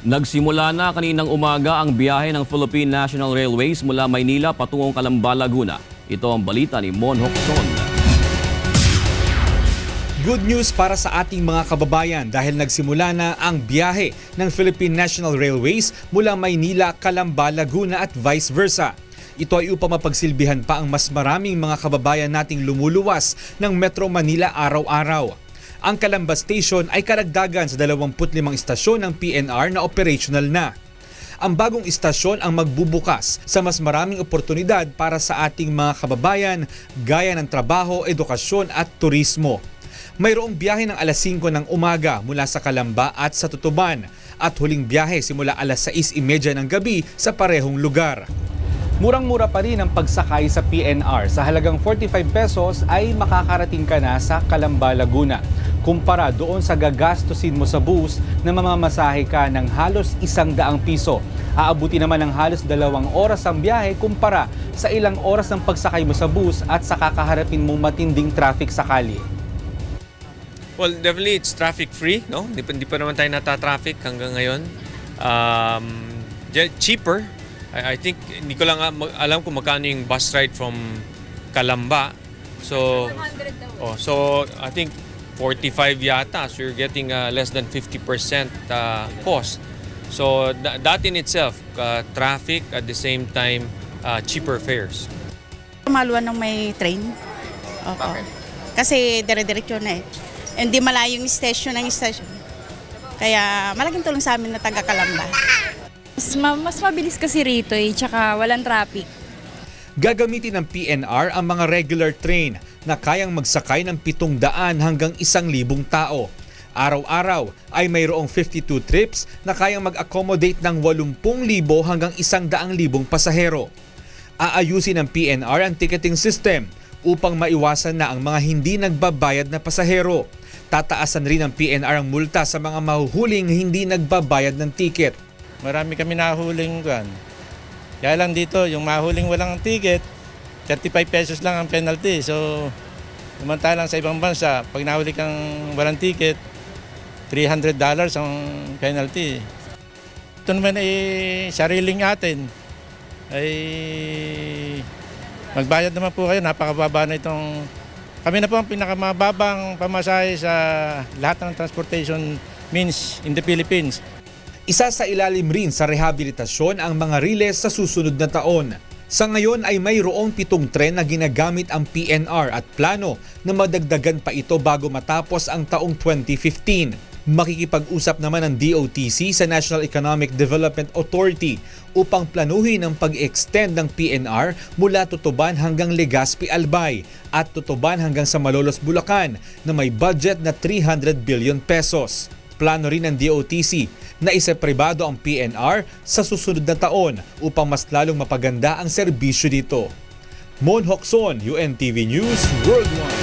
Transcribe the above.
Nagsimula na kaninang umaga ang biyahe ng Philippine National Railways mula Maynila patungong Calamba, Laguna. Ito ang balita ni Mon Hocson. Good news para sa ating mga kababayan dahil nagsimula na ang biyahe ng Philippine National Railways mula Maynila, Calamba, Laguna at vice versa. Ito ay upang mapagsilbihan pa ang mas maraming mga kababayan nating lumuluwas ng Metro Manila araw-araw. Ang Calamba Station ay karagdagan sa 25 istasyon ng PNR na operational na. Ang bagong istasyon ang magbubukas sa mas maraming oportunidad para sa ating mga kababayan gaya ng trabaho, edukasyon at turismo. Mayroong biyahe ng alas 5 ng umaga mula sa Calamba at sa Tutuban at huling biyahe simula alas 6:30 ng gabi sa parehong lugar. Murang-mura pa rin ang pagsakay sa PNR. Sa halagang 45 pesos ay makakarating ka na sa Calamba, Laguna. Kumpara doon sa gagastusin mo sa bus na mamamasahe ka ng halos 100 piso. Aabuti naman ng halos 2 oras ang biyahe kumpara sa ilang oras ng pagsakay mo sa bus at sa kakaharapin mong matinding traffic sa kalye. Well, definitely it's traffic free, no? Hindi pa naman tayo nata-traffic hanggang ngayon. Cheaper. I think hindi ko lang alam kung magkano yung bus ride from Calamba. So I think 45 yata. So you're getting less than 50% cost. So that in itself, traffic at the same time cheaper fares. Maluwan ng may train. Opo. Bakit? Kasi dire-diretso na eh. Hindi malayo yung station ng station. Kaya malaking tulong sa amin na taga Calamba. Mas mabilis kasi rito tsaka walang traffic. Gagamitin ng PNR ang mga regular train na kayang magsakay ng 700 hanggang 1,000 tao. Araw-araw ay mayroong 52 trips na kayang mag-accommodate ng 80,000 hanggang 100,000 pasahero. Aayusin ng PNR ang ticketing system upang maiwasan na ang mga hindi nagbabayad na pasahero. Tataasan rin ng PNR ang multa sa mga mahuhuling hindi nagbabayad ng ticket. Marami kami nahuling kan. Kaya lang dito, yung mahuling walang ticket, 35 pesos lang ang penalty. So, samantalang sa ibang bansa, pag nahuli kang walang ticket, $300 ang penalty. Ito naman ay sariling atin. Ay magbayad naman po kayo, napakababa na itong... Kami na po ang pinakamababang pamasahe sa lahat ng transportation means in the Philippines. Isa sa ilalim rin sa rehabilitasyon ang mga riles sa susunod na taon. Sa ngayon ay mayroong 7 tren na ginagamit ang PNR at plano na madagdagan pa ito bago matapos ang taong 2015. Makikipag-usap naman ang DOTC sa National Economic Development Authority upang planuhin ang pag-extend ng PNR mula Tutuban hanggang Legazpi, Albay at Tutuban hanggang sa Malolos, Bulacan na may budget na 300 billion pesos. Plano rin ng DOTC na isa-pribado ang PNR sa susunod na taon upang mas lalong mapaganda ang serbisyo dito. Mon Hocson, UNTV News Worldwide.